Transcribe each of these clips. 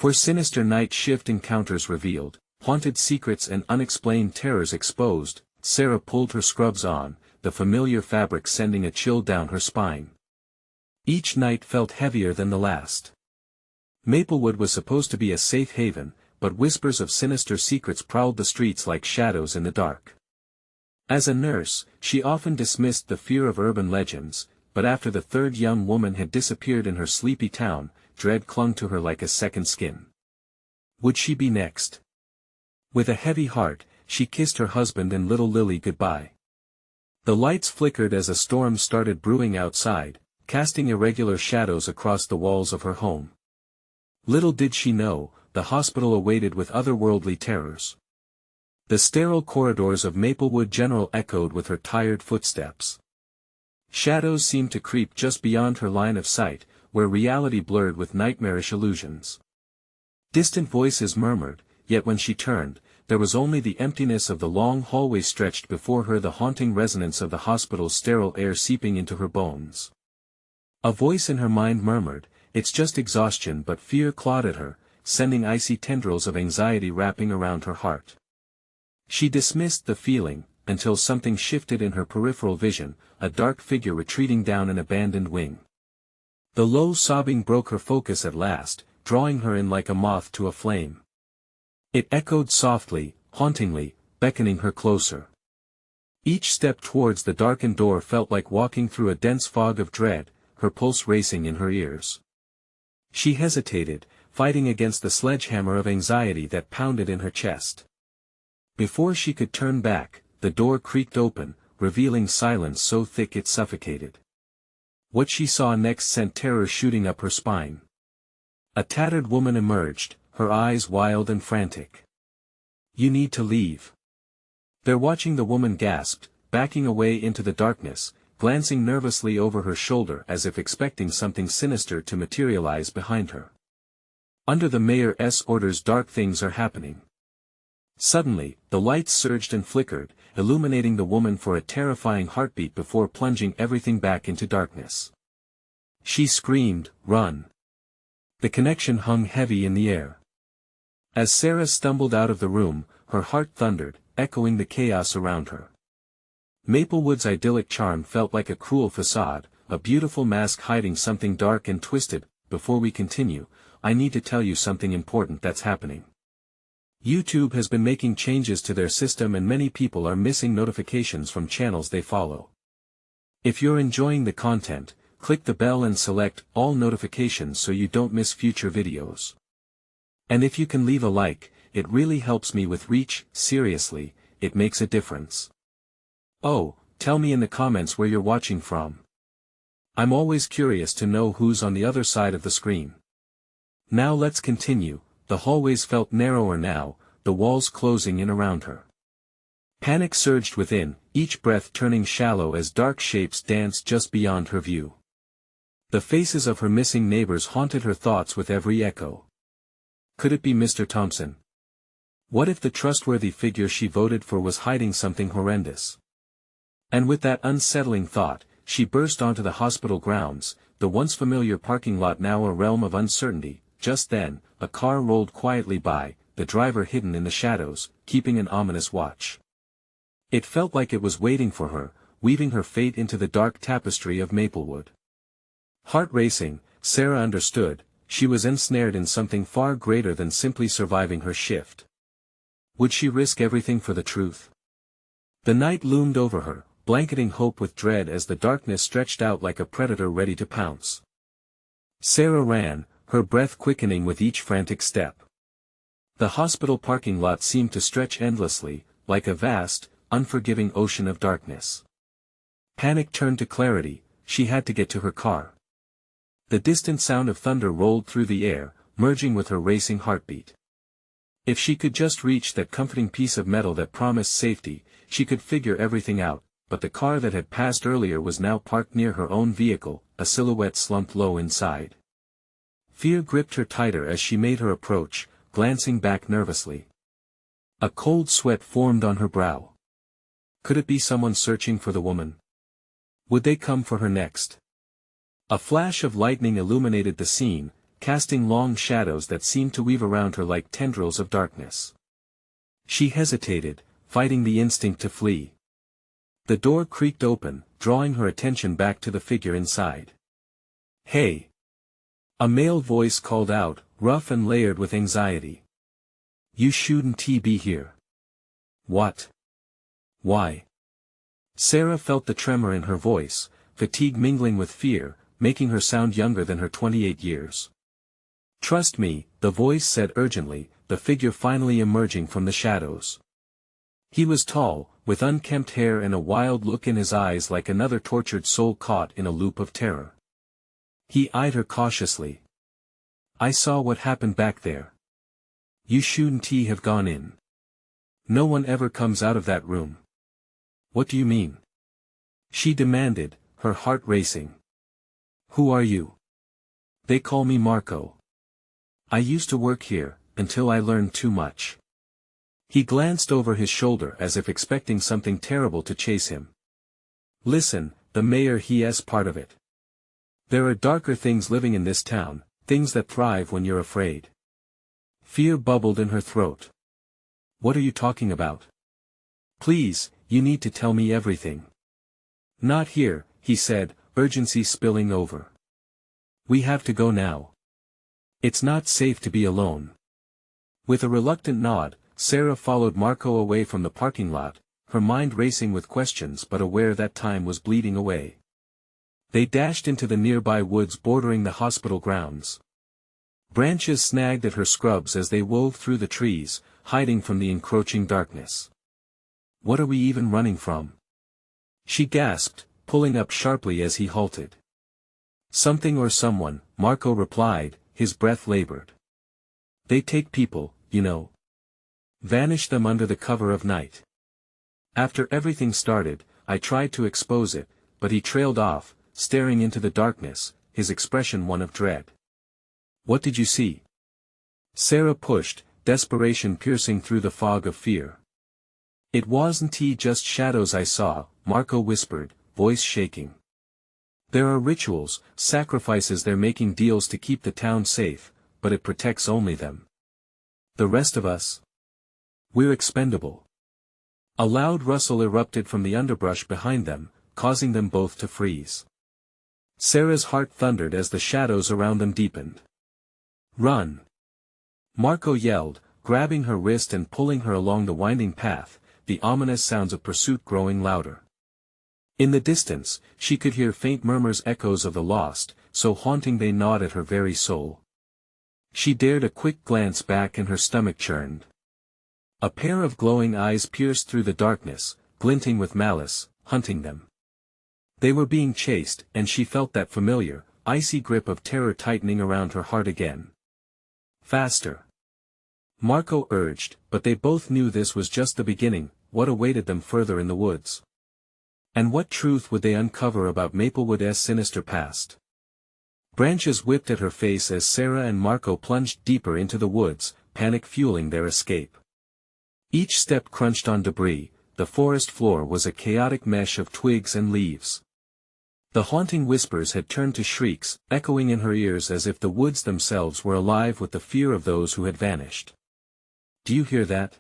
For sinister night shift encounters revealed, haunted secrets and unexplained terrors exposed, Sarah pulled her scrubs on, the familiar fabric sending a chill down her spine. Each night felt heavier than the last. Maplewood was supposed to be a safe haven, but whispers of sinister secrets prowled the streets like shadows in the dark. As a nurse, she often dismissed the fear of urban legends, but after the third young woman had disappeared in her sleepy town, dread clung to her like a second skin. Would she be next? With a heavy heart, she kissed her husband and little Lily goodbye. The lights flickered as a storm started brewing outside, casting irregular shadows across the walls of her home. Little did she know, the hospital awaited with otherworldly terrors. The sterile corridors of Maplewood General echoed with her tired footsteps. Shadows seemed to creep just beyond her line of sight, where reality blurred with nightmarish illusions. Distant voices murmured, yet when she turned, there was only the emptiness of the long hallway stretched before her, the haunting resonance of the hospital's sterile air seeping into her bones. A voice in her mind murmured, "It's just exhaustion," but fear clawed at her, sending icy tendrils of anxiety wrapping around her heart. She dismissed the feeling, until something shifted in her peripheral vision, a dark figure retreating down an abandoned wing. The low sobbing broke her focus at last, drawing her in like a moth to a flame. It echoed softly, hauntingly, beckoning her closer. Each step towards the darkened door felt like walking through a dense fog of dread, her pulse racing in her ears. She hesitated, fighting against the sledgehammer of anxiety that pounded in her chest. Before she could turn back, the door creaked open, revealing silence so thick it suffocated. What she saw next sent terror shooting up her spine. A tattered woman emerged, her eyes wild and frantic. "You need to leave." They're watching, the woman gasped, backing away into the darkness, glancing nervously over her shoulder as if expecting something sinister to materialize behind her. "Under the mayor's orders, dark things are happening." Suddenly, the lights surged and flickered, illuminating the woman for a terrifying heartbeat before plunging everything back into darkness. She screamed, "Run!" The connection hung heavy in the air. As Sarah stumbled out of the room, her heart thundered, echoing the chaos around her. Maplewood's idyllic charm felt like a cruel facade, a beautiful mask hiding something dark and twisted. Before we continue, I need to tell you something important that's happening. YouTube has been making changes to their system and many people are missing notifications from channels they follow. If you're enjoying the content, click the bell and select all notifications so you don't miss future videos. And if you can leave a like, it really helps me with reach. Seriously, it makes a difference. Oh, tell me in the comments where you're watching from. I'm always curious to know who's on the other side of the screen. Now let's continue. The hallways felt narrower now, the walls closing in around her. Panic surged within, each breath turning shallow as dark shapes danced just beyond her view. The faces of her missing neighbors haunted her thoughts with every echo. Could it be Mr. Thompson? What if the trustworthy figure she voted for was hiding something horrendous? And with that unsettling thought, she burst onto the hospital grounds, the once familiar parking lot now a realm of uncertainty. Just then, a car rolled quietly by, the driver hidden in the shadows, keeping an ominous watch. It felt like it was waiting for her, weaving her fate into the dark tapestry of Maplewood. Heart racing, Sarah understood, she was ensnared in something far greater than simply surviving her shift. Would she risk everything for the truth? The night loomed over her, blanketing hope with dread as the darkness stretched out like a predator ready to pounce. Sarah ran, her breath quickening with each frantic step. The hospital parking lot seemed to stretch endlessly, like a vast, unforgiving ocean of darkness. Panic turned to clarity, she had to get to her car. The distant sound of thunder rolled through the air, merging with her racing heartbeat. If she could just reach that comforting piece of metal that promised safety, she could figure everything out, but the car that had passed earlier was now parked near her own vehicle, a silhouette slumped low inside. Fear gripped her tighter as she made her approach, glancing back nervously. A cold sweat formed on her brow. Could it be someone searching for the woman? Would they come for her next? A flash of lightning illuminated the scene, casting long shadows that seemed to weave around her like tendrils of darkness. She hesitated, fighting the instinct to flee. The door creaked open, drawing her attention back to the figure inside. "Hey!" A male voice called out, rough and layered with anxiety. "You shouldn't be here." "What? Why?" Sarah felt the tremor in her voice, fatigue mingling with fear, making her sound younger than her 28 years. "Trust me," the voice said urgently, the figure finally emerging from the shadows. He was tall, with unkempt hair and a wild look in his eyes like another tortured soul caught in a loop of terror. He eyed her cautiously. "I saw what happened back there. You shouldn't have gone in. No one ever comes out of that room." "What do you mean?" she demanded, her heart racing. "Who are you?" "They call me Marco. I used to work here, until I learned too much." He glanced over his shoulder as if expecting something terrible to chase him. "Listen, the mayor he's part of it. There are darker things living in this town, things that thrive when you're afraid." Fear bubbled in her throat. "What are you talking about? Please, you need to tell me everything." "Not here," he said, urgency spilling over. "We have to go now. It's not safe to be alone." With a reluctant nod, Sarah followed Marco away from the parking lot, her mind racing with questions but aware that time was bleeding away. They dashed into the nearby woods bordering the hospital grounds. Branches snagged at her scrubs as they wove through the trees, hiding from the encroaching darkness. "What are we even running from?" she gasped, pulling up sharply as he halted. "Something or someone," Marco replied, his breath labored. "They take people, you know. Vanish them under the cover of night. After everything started, I tried to expose it, but he trailed off, staring into the darkness, his expression one of dread." "What did you see?" Sarah pushed, desperation piercing through the fog of fear. "It wasn't just shadows I saw," Marco whispered, voice shaking. "There are rituals, sacrifices, they're making deals to keep the town safe, but it protects only them. The rest of us? We're expendable." A loud rustle erupted from the underbrush behind them, causing them both to freeze. Sarah's heart thundered as the shadows around them deepened. "Run!" Marco yelled, grabbing her wrist and pulling her along the winding path, the ominous sounds of pursuit growing louder. In the distance, she could hear faint murmurs, echoes of the lost, so haunting they gnawed at her very soul. She dared a quick glance back and her stomach churned. A pair of glowing eyes pierced through the darkness, glinting with malice, hunting them. They were being chased, and she felt that familiar, icy grip of terror tightening around her heart again. "Faster!" Marco urged, but they both knew this was just the beginning. What awaited them further in the woods? And what truth would they uncover about Maplewood's sinister past? Branches whipped at her face as Sarah and Marco plunged deeper into the woods, panic fueling their escape. Each step crunched on debris, the forest floor was a chaotic mesh of twigs and leaves. The haunting whispers had turned to shrieks, echoing in her ears as if the woods themselves were alive with the fear of those who had vanished. "Do you hear that?"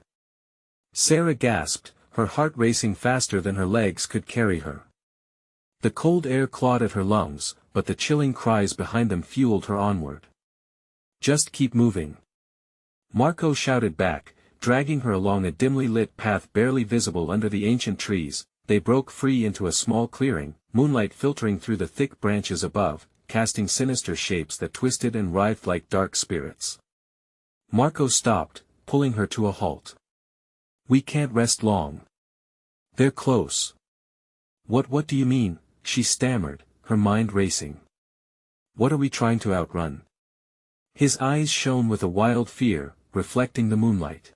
Sarah gasped, her heart racing faster than her legs could carry her. The cold air clawed at her lungs, but the chilling cries behind them fueled her onward. "Just keep moving," Marco shouted back, dragging her along a dimly lit path barely visible under the ancient trees. They broke free into a small clearing, moonlight filtering through the thick branches above, casting sinister shapes that twisted and writhed like dark spirits. Marco stopped, pulling her to a halt. "We can't rest long. They're close." What do you mean?" she stammered, her mind racing. "What are we trying to outrun?" His eyes shone with a wild fear, reflecting the moonlight.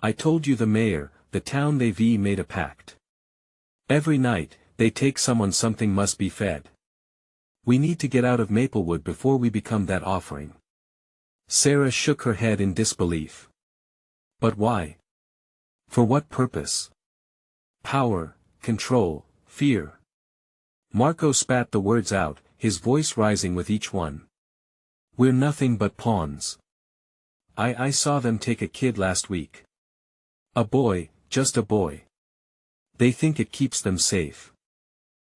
"I told you the mayor, the town they've made a pact. Every night, they take someone, something must be fed. We need to get out of Maplewood before we become that offering." Sarah shook her head in disbelief. "But why? For what purpose?" "Power, control, fear." Marco spat the words out, his voice rising with each one. We're nothing but pawns. I saw them take a kid last week. A boy, just a boy. They think it keeps them safe.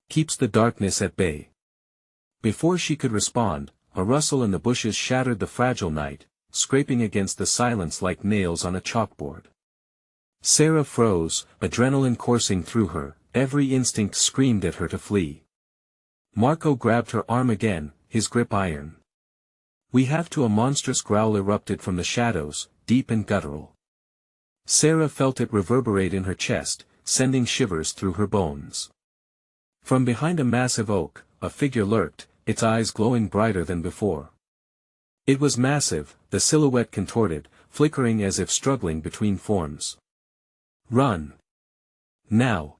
Keeps the darkness at bay. Before she could respond, a rustle in the bushes shattered the fragile night, scraping against the silence like nails on a chalkboard. Sarah froze, adrenaline coursing through her, every instinct screamed at her to flee. Marco grabbed her arm again, his grip iron. "We have to." A monstrous growl erupted from the shadows, deep and guttural. Sarah felt it reverberate in her chest, sending shivers through her bones. From behind a massive oak, a figure lurked, its eyes glowing brighter than before. It was massive, the silhouette contorted, flickering as if struggling between forms. "Run! Now!"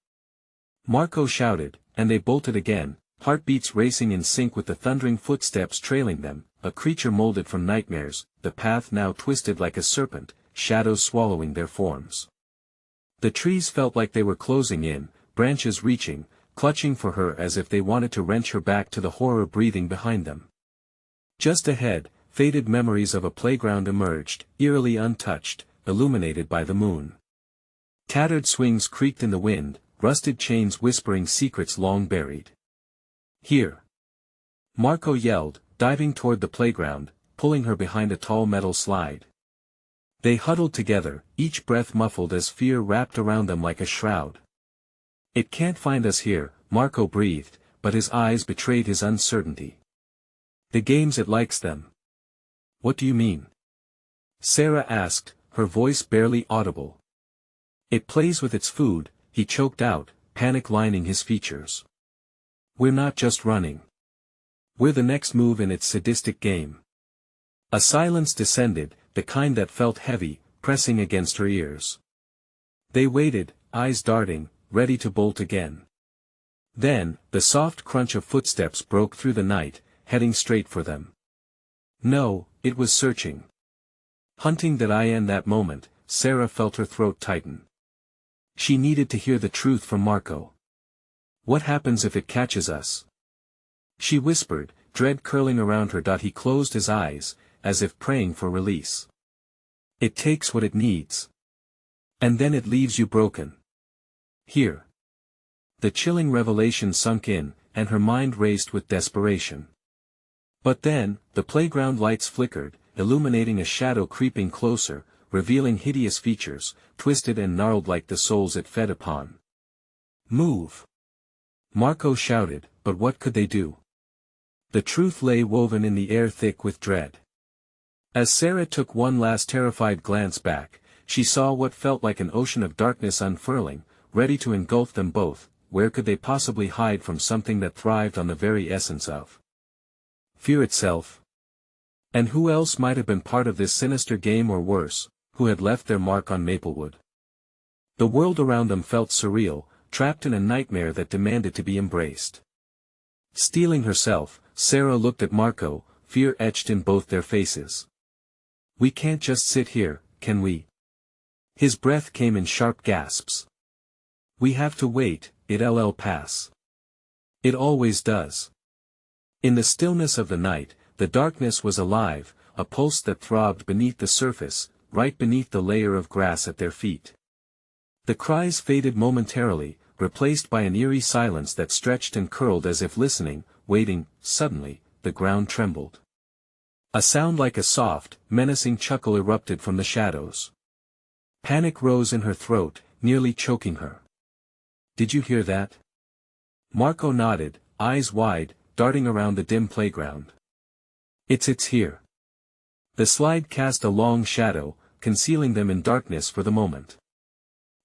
Marco shouted, and they bolted again, heartbeats racing in sync with the thundering footsteps trailing them, a creature molded from nightmares, the path now twisted like a serpent, shadows swallowing their forms. The trees felt like they were closing in, branches reaching, clutching for her as if they wanted to wrench her back to the horror breathing behind them. Just ahead, faded memories of a playground emerged, eerily untouched, illuminated by the moon. Tattered swings creaked in the wind, rusted chains whispering secrets long buried. "Here!" Marco yelled, diving toward the playground, pulling her behind a tall metal slide. They huddled together, each breath muffled as fear wrapped around them like a shroud. "It can't find us here," Marco breathed, but his eyes betrayed his uncertainty. "The games it likes them." "What do you mean?" Sarah asked, her voice barely audible. "It plays with its food," he choked out, panic lining his features. "We're not just running. We're the next move in its sadistic game." A silence descended, the kind that felt heavy, pressing against her ears. They waited, eyes darting, ready to bolt again. Then, the soft crunch of footsteps broke through the night, heading straight for them. No, it was searching. Hunting that in that moment, Sarah felt her throat tighten. She needed to hear the truth from Marco. "What happens if it catches us?" she whispered, dread curling around her. He closed his eyes, as if praying for release. "It takes what it needs. And then it leaves you broken." Here. The chilling revelation sunk in, and her mind raced with desperation. But then, the playground lights flickered, illuminating a shadow creeping closer, revealing hideous features, twisted and gnarled like the souls it fed upon. "Move!" Marco shouted, but what could they do? The truth lay woven in the air, thick with dread. As Sarah took one last terrified glance back, she saw what felt like an ocean of darkness unfurling, ready to engulf them both. Where could they possibly hide from something that thrived on the very essence of fear itself? And who else might have been part of this sinister game, or worse, who had left their mark on Maplewood? The world around them felt surreal, trapped in a nightmare that demanded to be embraced. Steeling herself, Sarah looked at Marco, fear etched in both their faces. "We can't just sit here, can we?" His breath came in sharp gasps. "We have to wait, it'll pass. It always does." In the stillness of the night, the darkness was alive, a pulse that throbbed beneath the surface, right beneath the layer of grass at their feet. The cries faded momentarily, replaced by an eerie silence that stretched and curled as if listening, waiting. Suddenly, the ground trembled. A sound like a soft, menacing chuckle erupted from the shadows. Panic rose in her throat, nearly choking her. "Did you hear that?" Marco nodded, eyes wide, darting around the dim playground. It's here." The slide cast a long shadow, concealing them in darkness for the moment.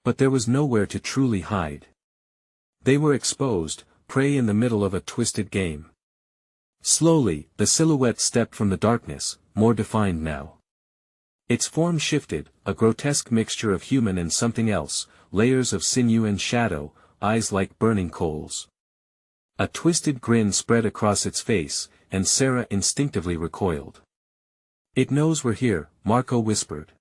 But there was nowhere to truly hide. They were exposed, prey in the middle of a twisted game. Slowly, the silhouette stepped from the darkness, more defined now. Its form shifted, a grotesque mixture of human and something else, layers of sinew and shadow, eyes like burning coals. A twisted grin spread across its face, and Sarah instinctively recoiled. "It knows we're here," Marco whispered.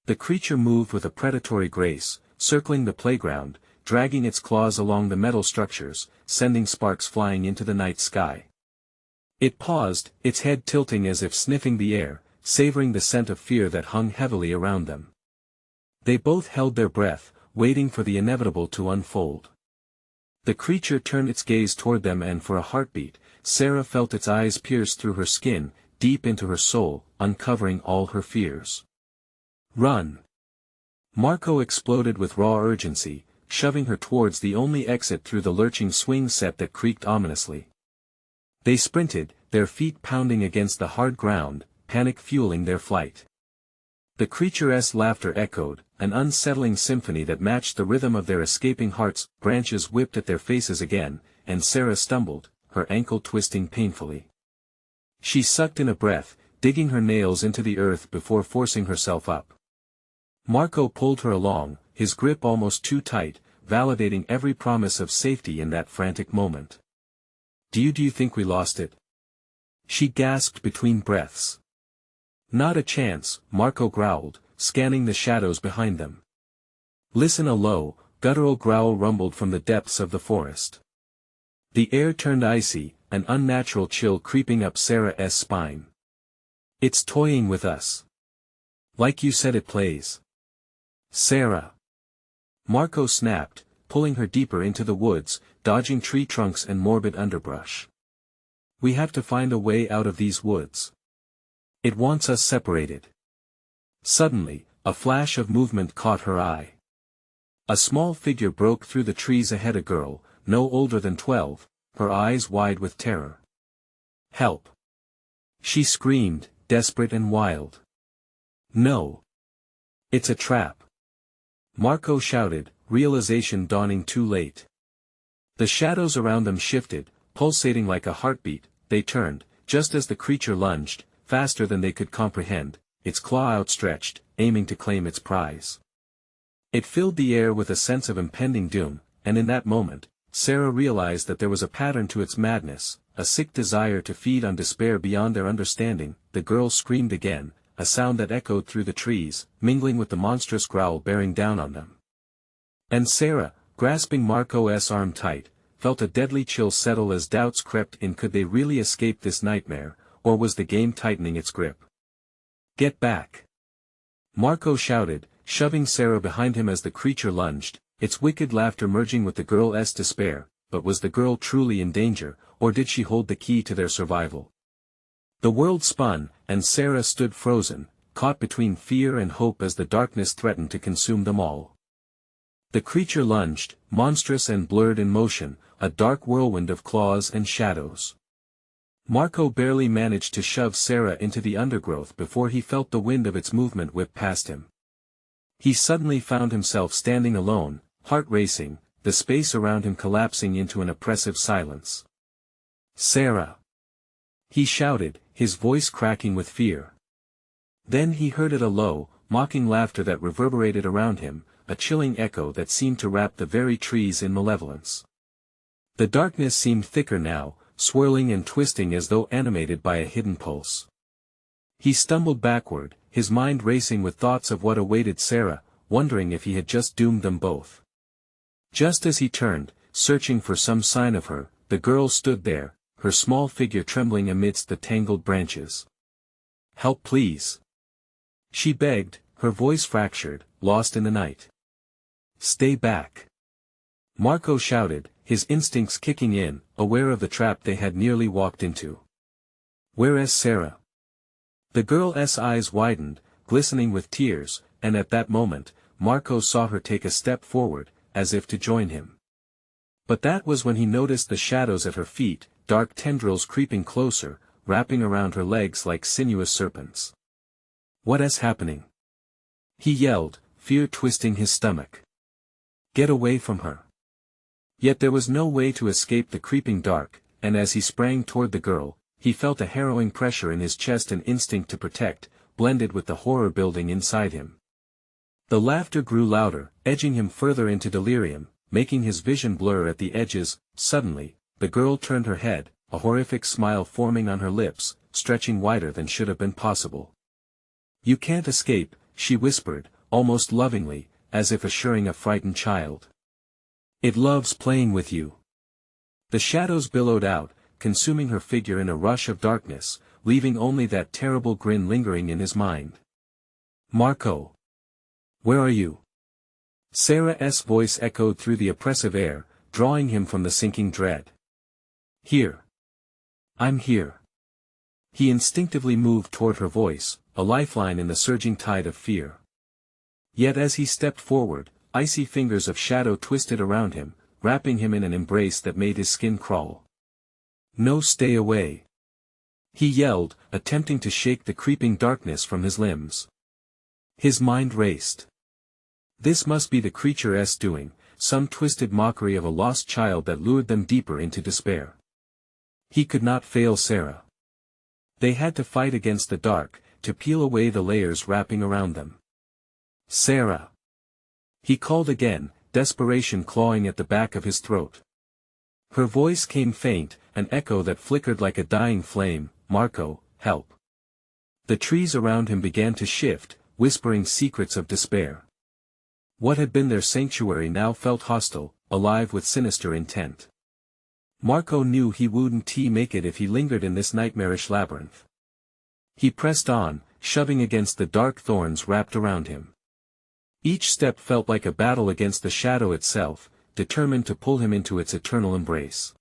The creature moved with a predatory grace, circling the playground, dragging its claws along the metal structures, sending sparks flying into the night sky. It paused, its head tilting as if sniffing the air, savoring the scent of fear that hung heavily around them. They both held their breath, waiting for the inevitable to unfold. The creature turned its gaze toward them, and for a heartbeat, Sarah felt its eyes pierce through her skin, deep into her soul, uncovering all her fears. "Run!" Marco exploded with raw urgency, shoving her towards the only exit through the lurching swing set that creaked ominously. They sprinted, their feet pounding against the hard ground, panic fueling their flight. The creature's laughter echoed, an unsettling symphony that matched the rhythm of their escaping hearts. Branches whipped at their faces again, and Sarah stumbled, her ankle twisting painfully. She sucked in a breath, digging her nails into the earth before forcing herself up. Marco pulled her along, his grip almost too tight, validating every promise of safety in that frantic moment. Do you think we lost it?" she gasped between breaths. "Not a chance," Marco growled, scanning the shadows behind them. "Listen." A low, guttural growl rumbled from the depths of the forest. The air turned icy, an unnatural chill creeping up Sarah's spine. "It's toying with us. Like you said it plays." "Sarah!" Marco snapped, pulling her deeper into the woods, dodging tree trunks and morbid underbrush. "We have to find a way out of these woods. It wants us separated." Suddenly, a flash of movement caught her eye. A small figure broke through the trees ahead, a girl, no older than 12, her eyes wide with terror. "Help!" she screamed, desperate and wild. "No! It's a trap!" Marco shouted, realization dawning too late. The shadows around them shifted, pulsating like a heartbeat. They turned, just as the creature lunged, faster than they could comprehend, its claw outstretched, aiming to claim its prize. It filled the air with a sense of impending doom, and in that moment, Sarah realized that there was a pattern to its madness, a sick desire to feed on despair beyond their understanding. The girl screamed again, a sound that echoed through the trees, mingling with the monstrous growl bearing down on them. And Sarah, grasping Marco's arm tight, felt a deadly chill settle as doubts crept in. Could they really escape this nightmare, or was the game tightening its grip? "Get back!" Marco shouted, shoving Sarah behind him as the creature lunged, its wicked laughter merging with the girl's despair. But was the girl truly in danger, or did she hold the key to their survival? The world spun, and Sarah stood frozen, caught between fear and hope as the darkness threatened to consume them all. The creature lunged, monstrous and blurred in motion, a dark whirlwind of claws and shadows. Marco barely managed to shove Sarah into the undergrowth before he felt the wind of its movement whip past him. He suddenly found himself standing alone, heart racing, the space around him collapsing into an oppressive silence. "Sarah!" he shouted, his voice cracking with fear. Then he heard it, a low, mocking laughter that reverberated around him, a chilling echo that seemed to wrap the very trees in malevolence. The darkness seemed thicker now, swirling and twisting as though animated by a hidden pulse. He stumbled backward, his mind racing with thoughts of what awaited Sarah, wondering if he had just doomed them both. Just as he turned, searching for some sign of her, the girl stood there, her small figure trembling amidst the tangled branches. "Help, please!" she begged, her voice fractured, lost in the night. "Stay back!" Marco shouted, his instincts kicking in, aware of the trap they had nearly walked into. "Where's Sarah?" The girl's eyes widened, glistening with tears, and at that moment, Marco saw her take a step forward, as if to join him. But that was when he noticed the shadows at her feet, dark tendrils creeping closer, wrapping around her legs like sinuous serpents. "What is happening?" he yelled, fear twisting his stomach. "Get away from her!" Yet there was no way to escape the creeping dark, and as he sprang toward the girl, he felt a harrowing pressure in his chest, an instinct to protect, blended with the horror building inside him. The laughter grew louder, edging him further into delirium, making his vision blur at the edges. Suddenly, the girl turned her head, a horrific smile forming on her lips, stretching wider than should have been possible. "You can't escape," she whispered, almost lovingly, as if assuring a frightened child. "It loves playing with you." The shadows billowed out, consuming her figure in a rush of darkness, leaving only that terrible grin lingering in his mind. "Marco! Where are you?" Sarah's voice echoed through the oppressive air, drawing him from the sinking dread. "Here. I'm here." He instinctively moved toward her voice, a lifeline in the surging tide of fear. Yet as he stepped forward, icy fingers of shadow twisted around him, wrapping him in an embrace that made his skin crawl. "No, stay away!" he yelled, attempting to shake the creeping darkness from his limbs. His mind raced. This must be the creature's doing, some twisted mockery of a lost child that lured them deeper into despair. He could not fail Sarah. They had to fight against the dark, to peel away the layers wrapping around them. "Sarah!" he called again, desperation clawing at the back of his throat. Her voice came faint, an echo that flickered like a dying flame. "Marco, help!" The trees around him began to shift, whispering secrets of despair. What had been their sanctuary now felt hostile, alive with sinister intent. Marco knew he wouldn't make it if he lingered in this nightmarish labyrinth. He pressed on, shoving against the dark thorns wrapped around him. Each step felt like a battle against the shadow itself, determined to pull him into its eternal embrace.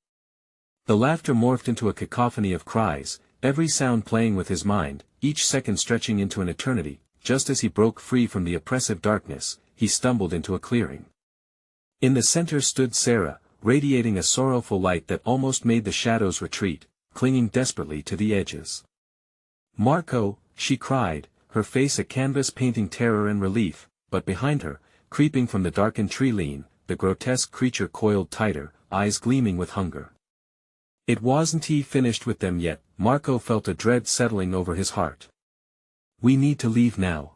The laughter morphed into a cacophony of cries, every sound playing with his mind, each second stretching into an eternity. Just as he broke free from the oppressive darkness, he stumbled into a clearing. In the center stood Sarah, radiating a sorrowful light that almost made the shadows retreat, clinging desperately to the edges. "Marco," she cried, her face a canvas painting terror and relief, but behind her, creeping from the darkened tree-line, the grotesque creature coiled tighter, eyes gleaming with hunger. It wasn't he finished with them yet. Marco felt a dread settling over his heart. "We need to leave now."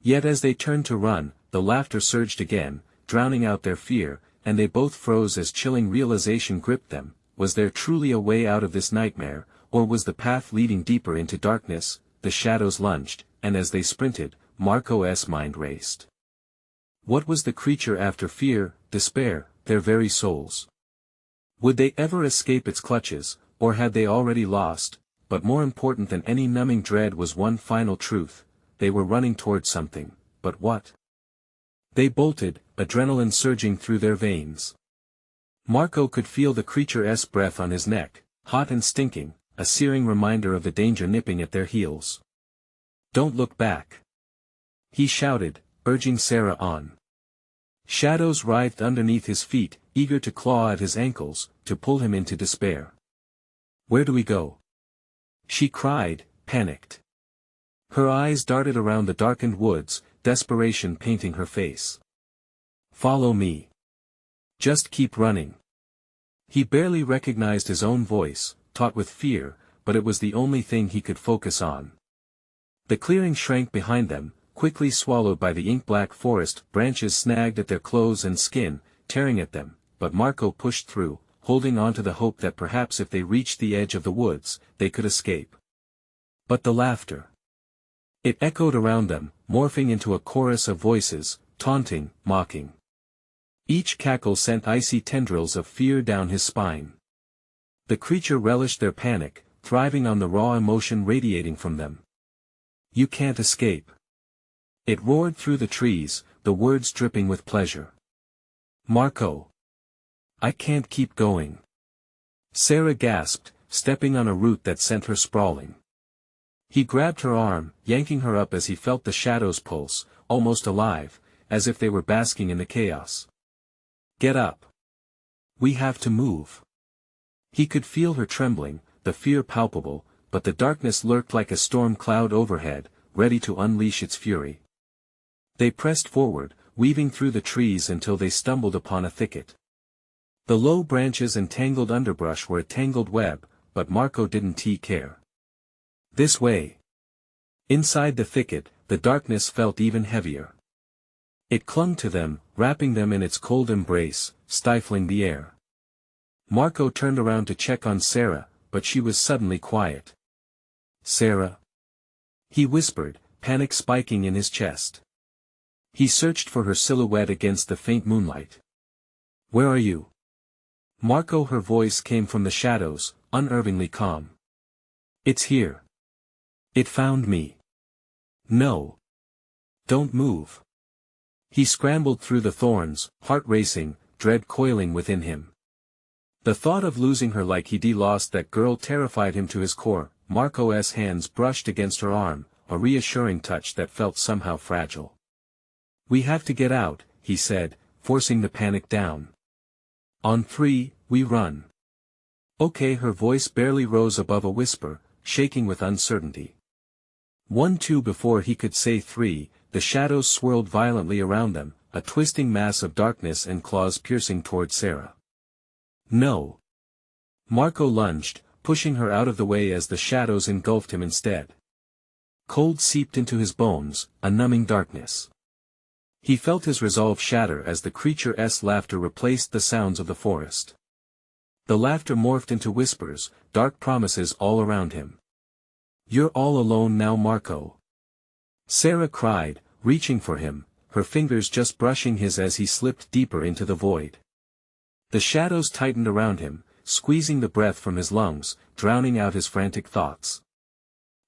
Yet as they turned to run, the laughter surged again, drowning out their fear, and they both froze as chilling realization gripped them. Was there truly a way out of this nightmare, or was the path leading deeper into darkness? The shadows lunged, and as they sprinted, Marco's mind raced. What was the creature after fear, despair, their very souls? Would they ever escape its clutches, or had they already lost? But more important than any numbing dread was one final truth: they were running towards something, but what? They bolted, adrenaline surging through their veins. Marco could feel the creature's breath on his neck, hot and stinking, a searing reminder of the danger nipping at their heels. "Don't look back!" he shouted, urging Sarah on. Shadows writhed underneath his feet, eager to claw at his ankles, to pull him into despair. "Where do we go?" she cried, panicked. Her eyes darted around the darkened woods, desperation painting her face. "Follow me. Just keep running." He barely recognized his own voice, taut with fear, but it was the only thing he could focus on. The clearing shrank behind them, quickly swallowed by the ink-black forest. Branches snagged at their clothes and skin, tearing at them, but Marco pushed through, holding on to the hope that perhaps if they reached the edge of the woods, they could escape. But the laughter. It echoed around them, morphing into a chorus of voices, taunting, mocking. Each cackle sent icy tendrils of fear down his spine. The creature relished their panic, thriving on the raw emotion radiating from them. "You can't escape." It roared through the trees, the words dripping with pleasure. "Marco. I can't keep going." Sarah gasped, stepping on a root that sent her sprawling. He grabbed her arm, yanking her up as he felt the shadows pulse, almost alive, as if they were basking in the chaos. "Get up. We have to move." He could feel her trembling, the fear palpable, but the darkness lurked like a storm cloud overhead, ready to unleash its fury. They pressed forward, weaving through the trees until they stumbled upon a thicket. The low branches and tangled underbrush were a tangled web, but Marco didn't care. "This way." Inside the thicket, the darkness felt even heavier. It clung to them, wrapping them in its cold embrace, stifling the air. Marco turned around to check on Sarah, but she was suddenly quiet. "Sarah?" he whispered, panic spiking in his chest. He searched for her silhouette against the faint moonlight. "Where are you?" Marco, her voice came from the shadows, unnervingly calm. It's here. It found me. No. Don't move. He scrambled through the thorns, heart racing, dread coiling within him. The thought of losing her like he'd lost that girl terrified him to his core. Marco's hands brushed against her arm, a reassuring touch that felt somehow fragile. We have to get out, he said, forcing the panic down. On 3, we run. Okay, her voice barely rose above a whisper, shaking with uncertainty. 1, 2. Before he could say 3, the shadows swirled violently around them, a twisting mass of darkness and claws piercing toward Sarah. No. Marco lunged, pushing her out of the way as the shadows engulfed him instead. Cold seeped into his bones, a numbing darkness. He felt his resolve shatter as the creature's laughter replaced the sounds of the forest. The laughter morphed into whispers, dark promises all around him. You're all alone now, Marco. Sarah cried, reaching for him, her fingers just brushing his as he slipped deeper into the void. The shadows tightened around him, squeezing the breath from his lungs, drowning out his frantic thoughts.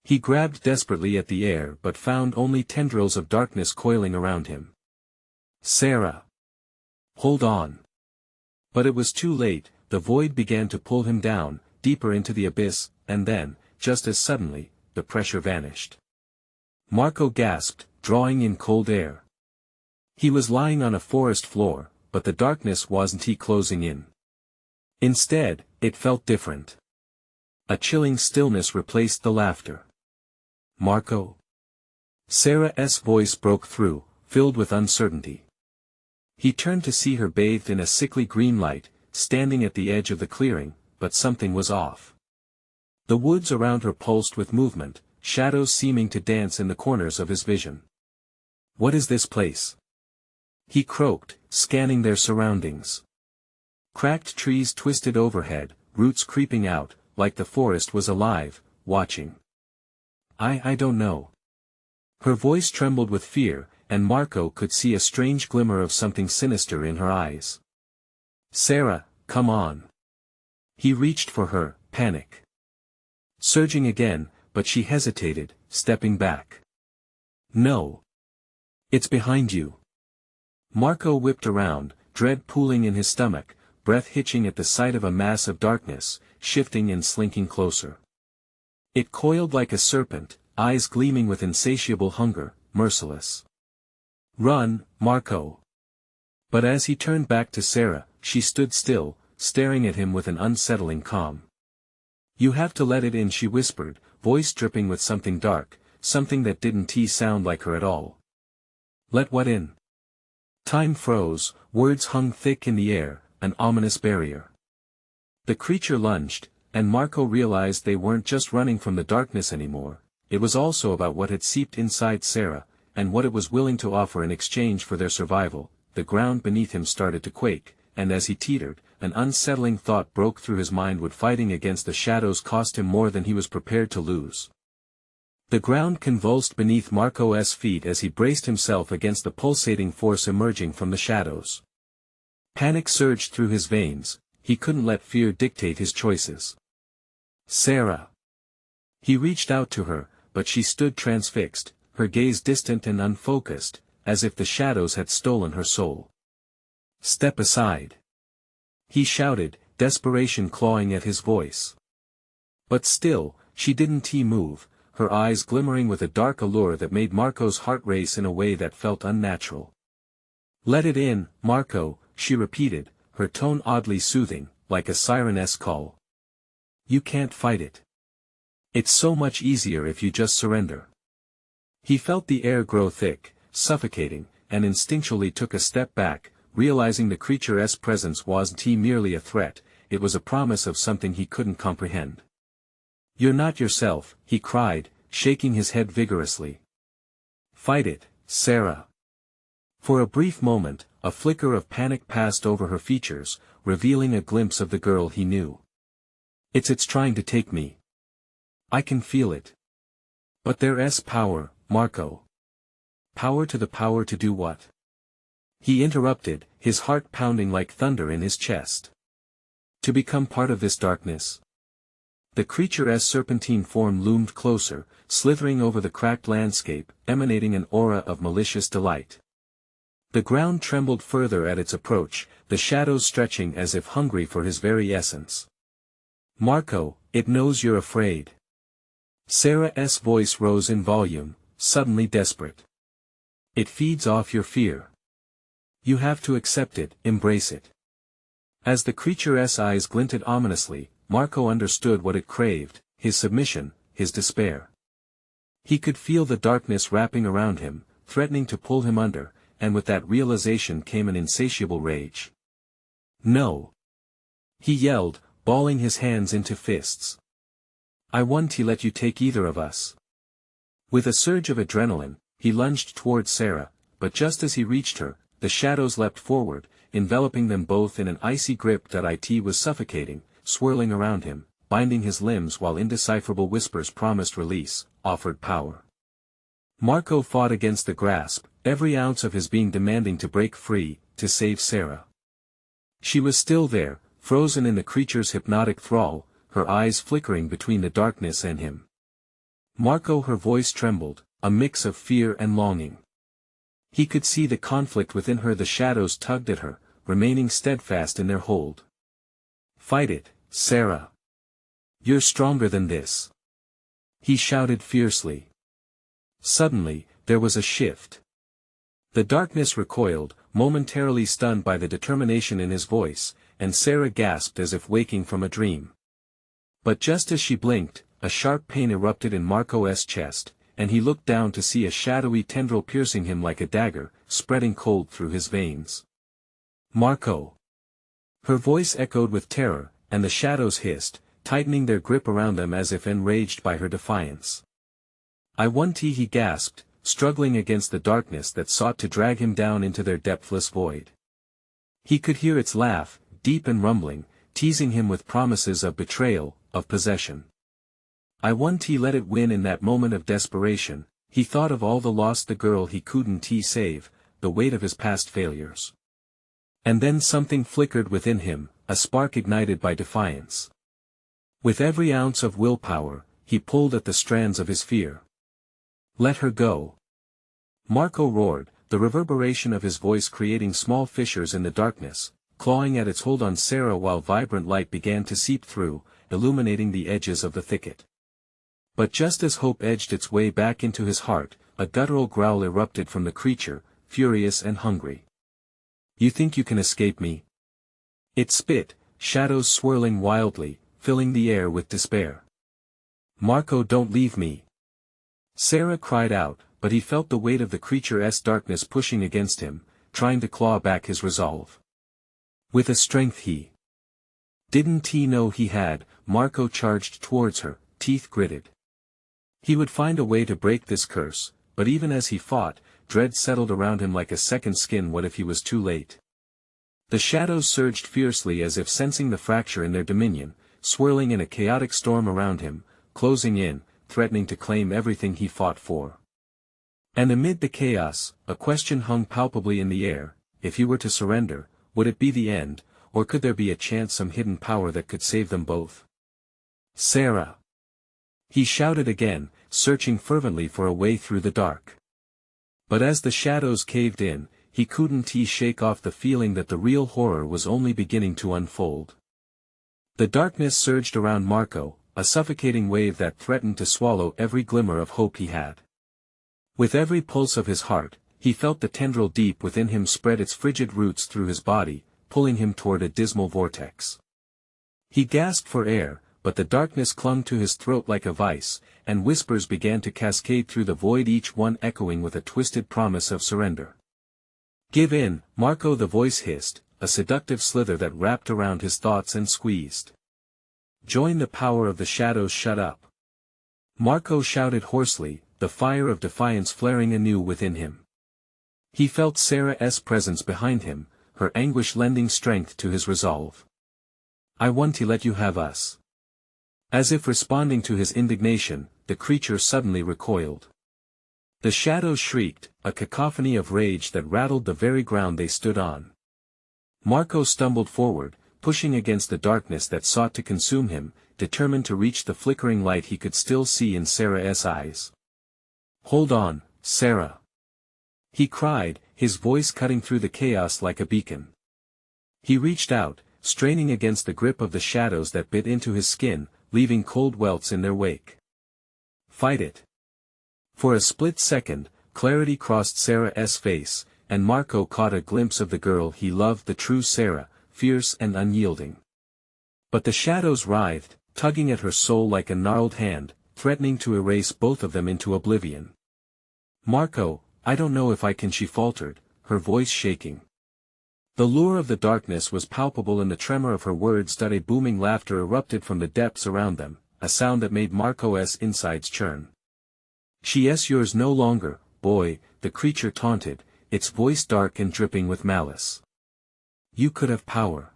He grabbed desperately at the air but found only tendrils of darkness coiling around him. Sarah! Hold on! But it was too late, the void began to pull him down, deeper into the abyss, and then, just as suddenly, the pressure vanished. Marco gasped, drawing in cold air. He was lying on a forest floor, but the darkness wasn't closing in. Instead, it felt different. A chilling stillness replaced the laughter. Marco? Sarah's voice broke through, filled with uncertainty. He turned to see her bathed in a sickly green light, standing at the edge of the clearing, but something was off. The woods around her pulsed with movement, shadows seeming to dance in the corners of his vision. What is this place? He croaked, scanning their surroundings. Cracked trees twisted overhead, roots creeping out, like the forest was alive, watching. I don't know. Her voice trembled with fear, and Marco could see a strange glimmer of something sinister in her eyes. Sarah, come on. He reached for her, panic surging again, but she hesitated, stepping back. No. It's behind you. Marco whipped around, dread pooling in his stomach, breath hitching at the sight of a mass of darkness, shifting and slinking closer. It coiled like a serpent, eyes gleaming with insatiable hunger, merciless. Run, Marco. But as he turned back to Sarah, she stood still, staring at him with an unsettling calm. You have to let it in, she whispered, voice dripping with something dark, something that didn't sound like her at all. Let what in? Time froze, words hung thick in the air, an ominous barrier. The creature lunged, and Marco realized they weren't just running from the darkness anymore, it was also about what had seeped inside Sarah, and what it was willing to offer in exchange for their survival. The ground beneath him started to quake, and as he teetered, an unsettling thought broke through his mind: would fighting against the shadows cost him more than he was prepared to lose? The ground convulsed beneath Marco's feet as he braced himself against the pulsating force emerging from the shadows. Panic surged through his veins, he couldn't let fear dictate his choices. Sarah! He reached out to her, but she stood transfixed, her gaze distant and unfocused, as if the shadows had stolen her soul. Step aside! He shouted, desperation clawing at his voice. But still, she didn't move, her eyes glimmering with a dark allure that made Marco's heart race in a way that felt unnatural. Let it in, Marco, she repeated, her tone oddly soothing, like a siren's call. You can't fight it. It's so much easier if you just surrender. He felt the air grow thick, suffocating, and instinctually took a step back, realizing the creature's presence wasn't merely a threat, it was a promise of something he couldn't comprehend. You're not yourself, he cried, shaking his head vigorously. Fight it, Sarah. For a brief moment, a flicker of panic passed over her features, revealing a glimpse of the girl he knew. It's trying to take me. I can feel it. But there's power, Marco. Power to do what? He interrupted, his heart pounding like thunder in his chest. To become part of this darkness. The creature's serpentine form loomed closer, slithering over the cracked landscape, emanating an aura of malicious delight. The ground trembled further at its approach, the shadows stretching as if hungry for his very essence. "Marco, it knows you're afraid." Sarah's voice rose in volume, suddenly desperate. "It feeds off your fear. You have to accept it, embrace it." As the creature's eyes glinted ominously, Marco understood what it craved, his submission, his despair. He could feel the darkness wrapping around him, threatening to pull him under, and with that realization came an insatiable rage. "No!" he yelled, balling his hands into fists. "I won't let you take either of us." With a surge of adrenaline, he lunged towards Sarah, but just as he reached her, the shadows leapt forward, enveloping them both in an icy grip that was suffocating, swirling around him, binding his limbs while indecipherable whispers promised release, offered power. Marco fought against the grasp, every ounce of his being demanding to break free, to save Sarah. She was still there, frozen in the creature's hypnotic thrall, her eyes flickering between the darkness and him. "Marco," her voice trembled, a mix of fear and longing. He could see the conflict within her. The shadows tugged at her, remaining steadfast in their hold. "Fight it, Sarah. You're stronger than this," he shouted fiercely. Suddenly, there was a shift. The darkness recoiled, momentarily stunned by the determination in his voice, and Sarah gasped as if waking from a dream. But just as she blinked, a sharp pain erupted in Marco's chest, and he looked down to see a shadowy tendril piercing him like a dagger, spreading cold through his veins. "Marco!" Her voice echoed with terror, and the shadows hissed, tightening their grip around them as if enraged by her defiance. "I won't," he gasped, struggling against the darkness that sought to drag him down into their depthless void. He could hear its laugh, deep and rumbling, teasing him with promises of betrayal, of possession. "I won't let it win." In that moment of desperation, he thought of all the lost, the girl he couldn't save, the weight of his past failures. And then something flickered within him, a spark ignited by defiance. With every ounce of willpower, he pulled at the strands of his fear. "Let her go!" Marco roared, the reverberation of his voice creating small fissures in the darkness, clawing at its hold on Sarah while vibrant light began to seep through, illuminating the edges of the thicket. But just as hope edged its way back into his heart, a guttural growl erupted from the creature, furious and hungry. "You think you can escape me?" It spit, shadows swirling wildly, filling the air with despair. "Marco, don't leave me!" Sarah cried out, but he felt the weight of the creature's darkness pushing against him, trying to claw back his resolve. With a strength he didn't know he had, Marco charged towards her, teeth gritted. He would find a way to break this curse, but even as he fought, dread settled around him like a second skin. What if he was too late? The shadows surged fiercely as if sensing the fracture in their dominion, swirling in a chaotic storm around him, closing in, threatening to claim everything he fought for. And amid the chaos, a question hung palpably in the air: if he were to surrender, would it be the end, or could there be a chance, some hidden power that could save them both? "Sarah!" he shouted again, searching fervently for a way through the dark. But as the shadows caved in, he couldn't shake off the feeling that the real horror was only beginning to unfold. The darkness surged around Marco, a suffocating wave that threatened to swallow every glimmer of hope he had. With every pulse of his heart, he felt the tendril deep within him spread its frigid roots through his body, pulling him toward a dismal vortex. He gasped for air, but the darkness clung to his throat like a vice, and whispers began to cascade through the void, each one echoing with a twisted promise of surrender. "Give in, Marco," the voice hissed, a seductive slither that wrapped around his thoughts and squeezed. "Join the power of the shadows, shut up." Marco shouted hoarsely, the fire of defiance flaring anew within him. He felt Sarah's presence behind him, her anguish lending strength to his resolve. "I won't let you have us." As if responding to his indignation, the creature suddenly recoiled. The shadows shrieked, a cacophony of rage that rattled the very ground they stood on. Marco stumbled forward, pushing against the darkness that sought to consume him, determined to reach the flickering light he could still see in Sarah's eyes. "Hold on, Sarah!" he cried, his voice cutting through the chaos like a beacon. He reached out, straining against the grip of the shadows that bit into his skin, leaving cold welts in their wake. "Fight it!" For a split second, clarity crossed Sarah's face, and Marco caught a glimpse of the girl he loved, the true Sarah, fierce and unyielding. But the shadows writhed, tugging at her soul like a gnarled hand, threatening to erase both of them into oblivion. "Marco, I don't know if I can," she faltered, her voice shaking. The lure of the darkness was palpable in the tremor of her words. A booming laughter erupted from the depths around them, a sound that made Marco's insides churn. "She's yours no longer, boy," the creature taunted, its voice dark and dripping with malice. "You could have power.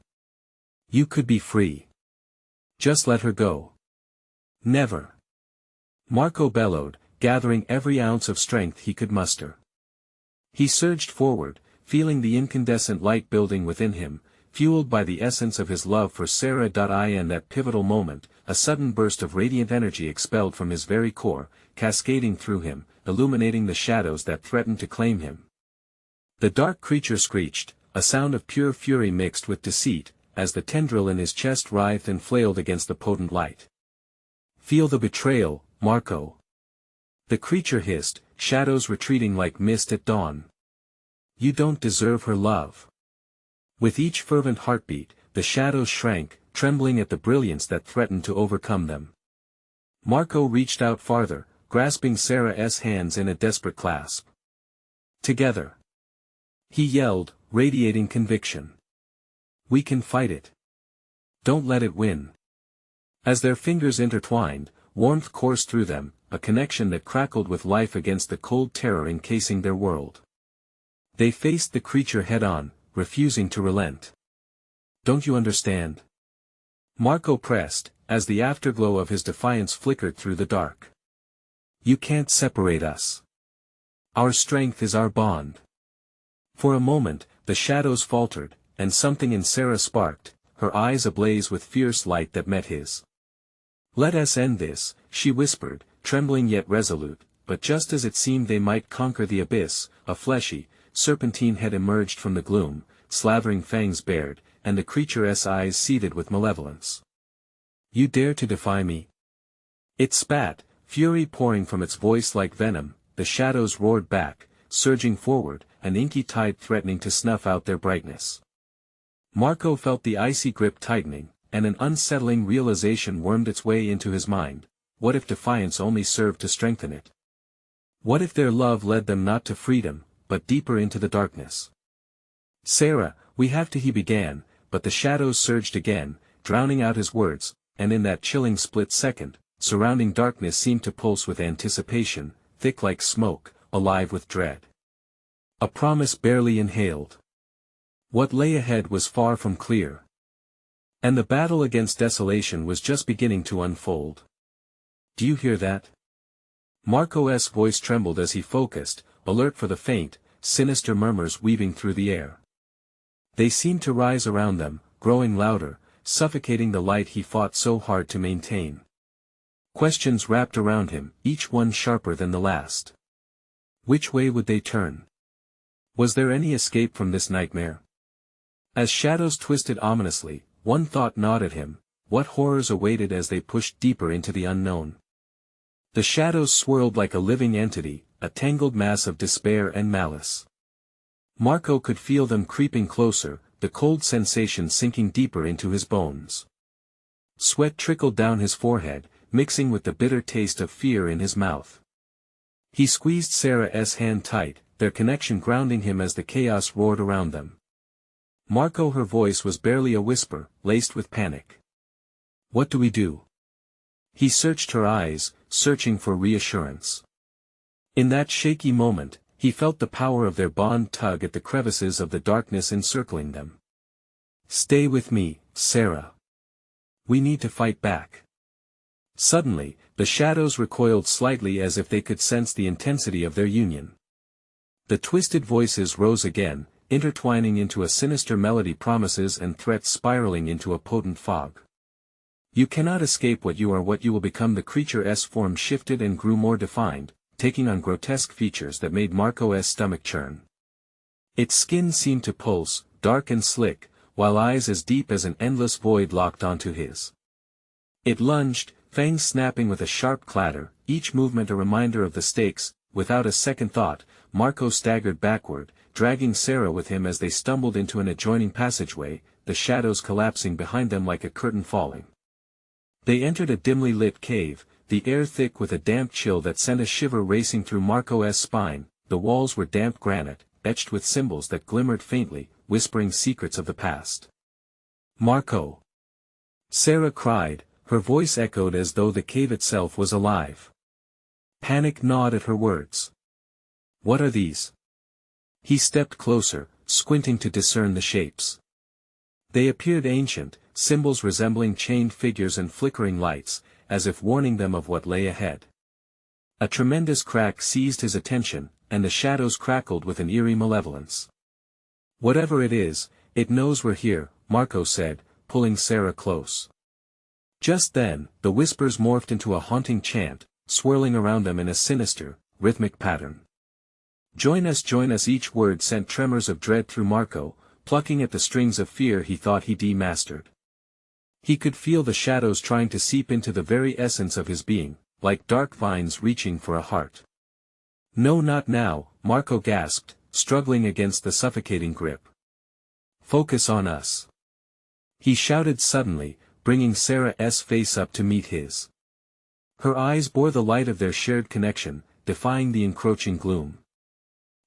You could be free. Just let her go." "Never!" Marco bellowed, gathering every ounce of strength he could muster. He surged forward, feeling the incandescent light building within him, fueled by the essence of his love for Sarah. In that pivotal moment, a sudden burst of radiant energy expelled from his very core, cascading through him, illuminating the shadows that threatened to claim him. The dark creature screeched, a sound of pure fury mixed with deceit, as the tendril in his chest writhed and flailed against the potent light. "Feel the betrayal, Marco!" the creature hissed, shadows retreating like mist at dawn. "You don't deserve her love." With each fervent heartbeat, the shadows shrank, trembling at the brilliance that threatened to overcome them. Marco reached out farther, grasping Sarah's hands in a desperate clasp. "Together!" he yelled, radiating conviction. "We can fight it. Don't let it win." As their fingers intertwined, warmth coursed through them, a connection that crackled with life against the cold terror encasing their world. They faced the creature head-on, refusing to relent. "Don't you understand?" Marco pressed, as the afterglow of his defiance flickered through the dark. "You can't separate us. Our strength is our bond." For a moment, the shadows faltered, and something in Sarah sparked, her eyes ablaze with fierce light that met his. "Let us end this," she whispered, trembling yet resolute, but just as it seemed they might conquer the abyss, a fleshy, serpentine head emerged from the gloom, slavering fangs bared, and the creature's eyes seething with malevolence. "You dare to defy me?" It spat, fury pouring from its voice like venom. The shadows roared back, surging forward, an inky tide threatening to snuff out their brightness. Marco felt the icy grip tightening, and an unsettling realization wormed its way into his mind. What if defiance only served to strengthen it? What if their love led them not to freedom, but deeper into the darkness? "Sarah, we have to," he began, but the shadows surged again, drowning out his words, and in that chilling split second, surrounding darkness seemed to pulse with anticipation, thick like smoke, alive with dread. A promise barely inhaled. What lay ahead was far from clear. And the battle against desolation was just beginning to unfold. "Do you hear that?" Marco's voice trembled as he focused, alert for the faint, sinister murmurs weaving through the air. They seemed to rise around them, growing louder, suffocating the light he fought so hard to maintain. Questions wrapped around him, each one sharper than the last. Which way would they turn? Was there any escape from this nightmare? As shadows twisted ominously, one thought gnawed at him: what horrors awaited as they pushed deeper into the unknown? The shadows swirled like a living entity, a tangled mass of despair and malice. Marco could feel them creeping closer, the cold sensation sinking deeper into his bones. Sweat trickled down his forehead, mixing with the bitter taste of fear in his mouth. He squeezed Sarah's hand tight, their connection grounding him as the chaos roared around them. "Marco," her voice was barely a whisper, laced with panic. "What do we do?" He searched her eyes, searching for reassurance. In that shaky moment, he felt the power of their bond tug at the crevices of the darkness encircling them. "Stay with me, Sarah. We need to fight back." Suddenly, the shadows recoiled slightly as if they could sense the intensity of their union. The twisted voices rose again, intertwining into a sinister melody, promises and threats spiraling into a potent fog. You cannot escape what you are. What you will become. The creature's form shifted and grew more defined, taking on grotesque features that made Marco's stomach churn. Its skin seemed to pulse, dark and slick, while eyes as deep as an endless void locked onto his. It lunged, fangs snapping with a sharp clatter, each movement a reminder of the stakes. Without a second thought, Marco staggered backward, dragging Sarah with him as they stumbled into an adjoining passageway, the shadows collapsing behind them like a curtain falling. They entered a dimly lit cave, the air thick with a damp chill that sent a shiver racing through Marco's spine. The walls were damp granite, etched with symbols that glimmered faintly, whispering secrets of the past. "Marco!" Sarah cried, her voice echoed as though the cave itself was alive. Panic gnawed at her words. "What are these?" He stepped closer, squinting to discern the shapes. They appeared ancient, symbols resembling chained figures and flickering lights, as if warning them of what lay ahead. A tremendous crack seized his attention, and the shadows crackled with an eerie malevolence. "Whatever it is, it knows we're here," Marco said, pulling Sarah close. Just then, the whispers morphed into a haunting chant, swirling around them in a sinister, rhythmic pattern. Join us, join us." Each word sent tremors of dread through Marco, plucking at the strings of fear he thought he mastered. He could feel the shadows trying to seep into the very essence of his being, like dark vines reaching for a heart. "No, not now," Marco gasped, struggling against the suffocating grip. "Focus on us," he shouted suddenly, bringing Sarah's face up to meet his. Her eyes bore the light of their shared connection, defying the encroaching gloom.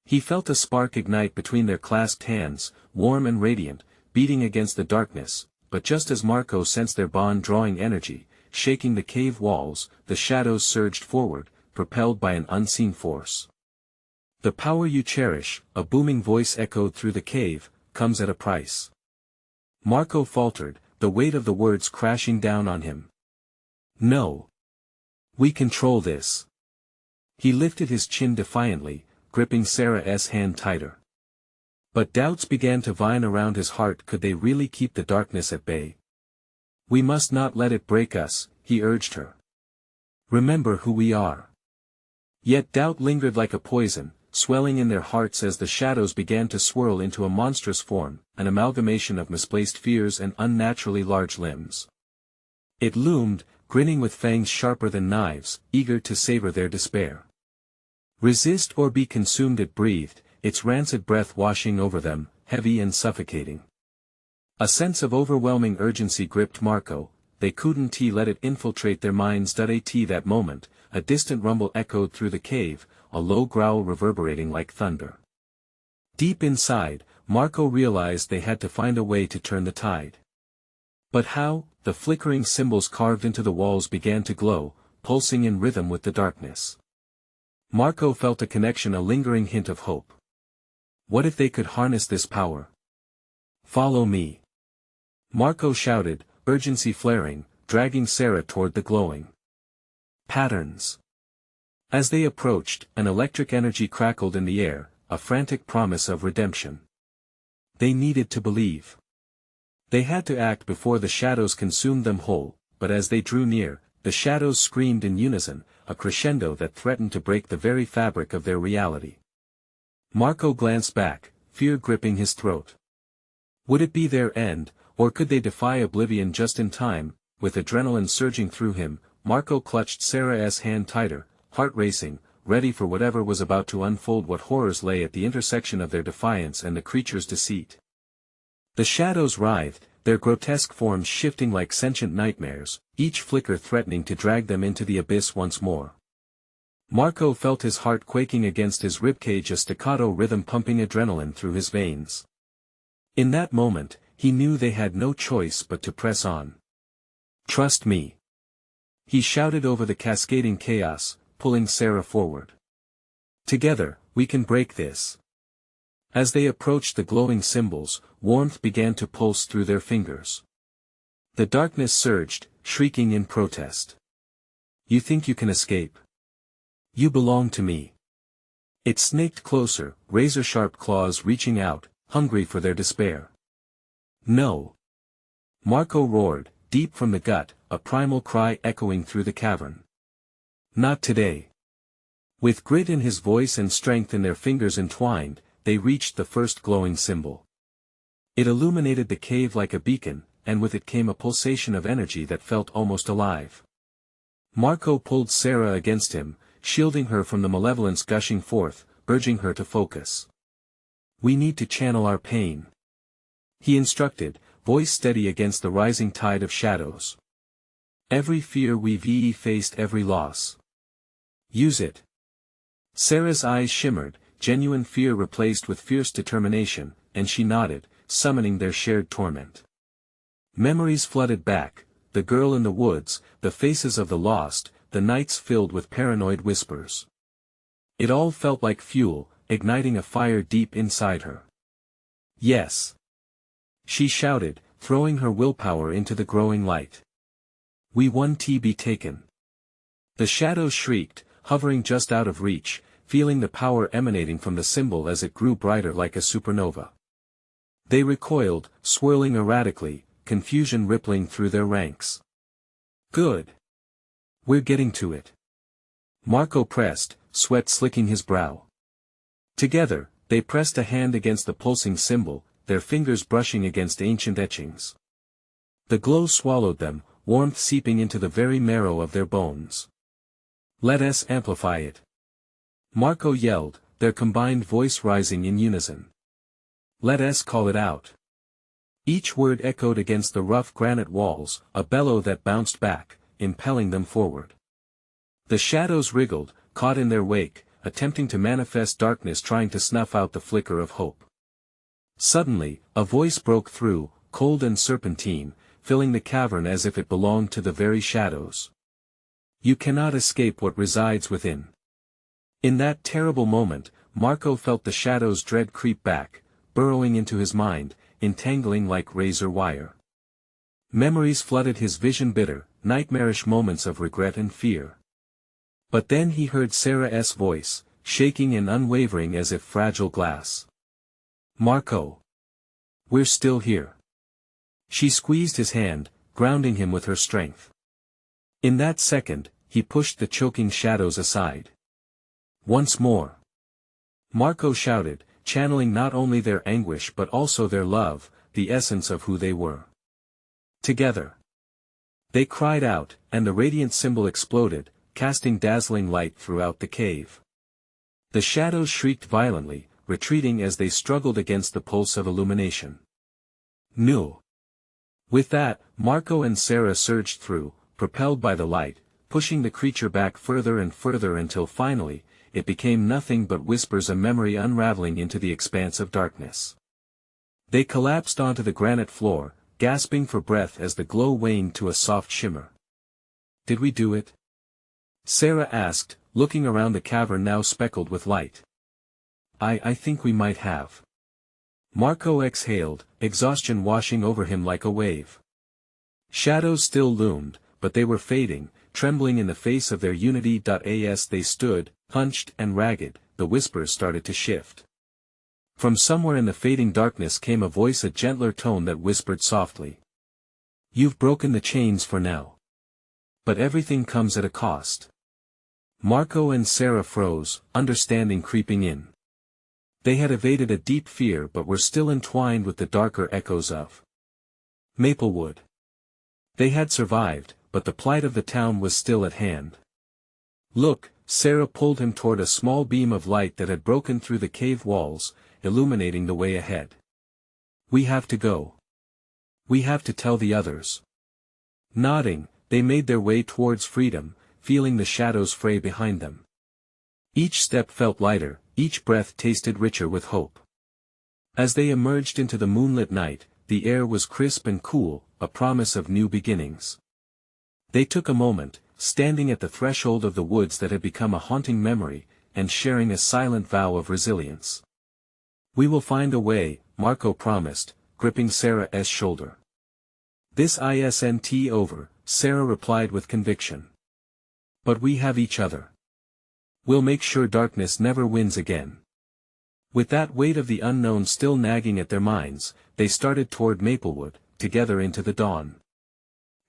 He felt a spark ignite between their clasped hands, warm and radiant, beating against the darkness, but just as Marco sensed their bond drawing energy, shaking the cave walls, the shadows surged forward, propelled by an unseen force. "The power you cherish," a booming voice echoed through the cave, "comes at a price." Marco faltered, the weight of the words crashing down on him. "No. We control this." He lifted his chin defiantly, gripping Sarah's hand tighter. But doubts began to vine around his heart. Could they really keep the darkness at bay? "We must not let it break us," he urged her. "Remember who we are." Yet doubt lingered like a poison, swelling in their hearts as the shadows began to swirl into a monstrous form, an amalgamation of misplaced fears and unnaturally large limbs. It loomed, grinning with fangs sharper than knives, eager to savor their despair. "Resist or be consumed," it breathed, its rancid breath washing over them, heavy and suffocating. A sense of overwhelming urgency gripped Marco. They couldn't let it infiltrate their minds. At that moment, a distant rumble echoed through the cave, a low growl reverberating like thunder. Deep inside, Marco realized they had to find a way to turn the tide. But how? The flickering symbols carved into the walls began to glow, pulsing in rhythm with the darkness. Marco felt a connection, a lingering hint of hope. What if they could harness this power? "Follow me," Marco shouted, urgency flaring, dragging Sarah toward the glowing patterns. As they approached, an electric energy crackled in the air, a frantic promise of redemption. They needed to believe. They had to act before the shadows consumed them whole, but as they drew near, the shadows screamed in unison, a crescendo that threatened to break the very fabric of their reality. Marco glanced back, fear gripping his throat. Would it be their end, or could they defy oblivion just in time? With adrenaline surging through him, Marco clutched Sarah's hand tighter, heart racing, ready for whatever was about to unfold. What horrors lay at the intersection of their defiance and the creature's deceit? The shadows writhed, their grotesque forms shifting like sentient nightmares, each flicker threatening to drag them into the abyss once more. Marco felt his heart quaking against his ribcage, a staccato rhythm pumping adrenaline through his veins. In that moment, he knew they had no choice but to press on. "Trust me," he shouted over the cascading chaos, pulling Sarah forward. "Together, we can break this." As they approached the glowing symbols, warmth began to pulse through their fingers. The darkness surged, shrieking in protest. "You think you can escape? You belong to me." It snaked closer, razor-sharp claws reaching out, hungry for their despair. "No!" Marco roared, deep from the gut, a primal cry echoing through the cavern. Not today. With grit in his voice and strength in their fingers entwined, they reached the first glowing symbol. It illuminated the cave like a beacon, and with it came a pulsation of energy that felt almost alive. Marco pulled Sarah against him, shielding her from the malevolence gushing forth, urging her to focus. "We need to channel our pain," he instructed, voice steady against the rising tide of shadows. "Every fear we've faced, every loss. Use it." Sarah's eyes shimmered, genuine fear replaced with fierce determination, and she nodded, summoning their shared torment. Memories flooded back, the girl in the woods, the faces of the lost, the nights filled with paranoid whispers. It all felt like fuel, igniting a fire deep inside her. "Yes," she shouted, throwing her willpower into the growing light. "We want to be taken." The shadows shrieked, hovering just out of reach, feeling the power emanating from the symbol as it grew brighter like a supernova. They recoiled, swirling erratically, confusion rippling through their ranks. "Good. We're getting to it." Marco pressed, sweat slicking his brow. Together, they pressed a hand against the pulsing symbol, their fingers brushing against ancient etchings. The glow swallowed them, warmth seeping into the very marrow of their bones. "Let us amplify it," Marco yelled, their combined voice rising in unison. "Let us call it out." Each word echoed against the rough granite walls, a bellow that bounced back, impelling them forward. The shadows wriggled, caught in their wake, attempting to manifest darkness, trying to snuff out the flicker of hope. Suddenly, a voice broke through, cold and serpentine, filling the cavern as if it belonged to the very shadows. "You cannot escape what resides within." In that terrible moment, Marco felt the shadow's dread creep back, burrowing into his mind, entangling like razor wire. Memories flooded his vision, bitter, nightmarish moments of regret and fear. But then he heard Sarah's voice, shaking and unwavering as if fragile glass. "Marco. We're still here." She squeezed his hand, grounding him with her strength. In that second, he pushed the choking shadows aside. "Once more," Marco shouted, channeling not only their anguish but also their love, the essence of who they were. Together, they cried out, and the radiant symbol exploded, casting dazzling light throughout the cave. The shadows shrieked violently, retreating as they struggled against the pulse of illumination. "No." With that, Marco and Sarah surged through, propelled by the light, pushing the creature back further and further until finally, it became nothing but whispers, a memory unraveling into the expanse of darkness. They collapsed onto the granite floor, gasping for breath as the glow waned to a soft shimmer. "Did we do it?" Sarah asked, looking around the cavern now speckled with light. I think we might have." Marco exhaled, exhaustion washing over him like a wave. Shadows still loomed, but they were fading, trembling in the face of their unity. As they stood, hunched and ragged, the whispers started to shift. From somewhere in the fading darkness came a voice, a gentler tone that whispered softly. "You've broken the chains for now. But everything comes at a cost." Marco and Sarah froze, understanding creeping in. They had evaded a deep fear but were still entwined with the darker echoes of Maplewood. They had survived, but the plight of the town was still at hand. "Look," Sarah pulled him toward a small beam of light that had broken through the cave walls, illuminating the way ahead. "We have to go. We have to tell the others." Nodding, they made their way towards freedom, feeling the shadows fray behind them. Each step felt lighter, each breath tasted richer with hope. As they emerged into the moonlit night, the air was crisp and cool, a promise of new beginnings. They took a moment, standing at the threshold of the woods that had become a haunting memory, and sharing a silent vow of resilience. "We will find a way," Marco promised, gripping Sarah's shoulder. "This isn't over," Sarah replied with conviction. "But we have each other. We'll make sure darkness never wins again." With that weight of the unknown still nagging at their minds, they started toward Maplewood, together into the dawn.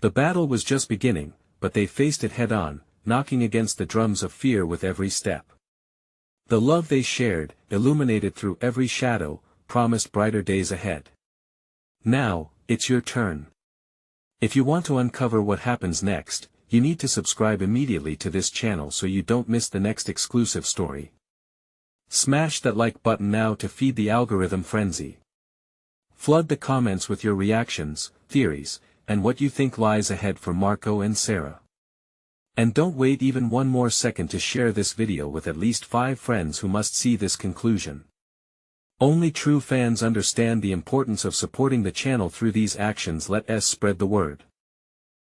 The battle was just beginning, but they faced it head-on, knocking against the drums of fear with every step. The love they shared, illuminated through every shadow, promised brighter days ahead. Now, it's your turn. If you want to uncover what happens next, you need to subscribe immediately to this channel so you don't miss the next exclusive story. Smash that like button now to feed the algorithm frenzy. Flood the comments with your reactions, theories, and what you think lies ahead for Marco and Sarah. And don't wait even one more second to share this video with at least 5 friends who must see this conclusion. Only true fans understand the importance of supporting the channel through these actions. Let us spread the word.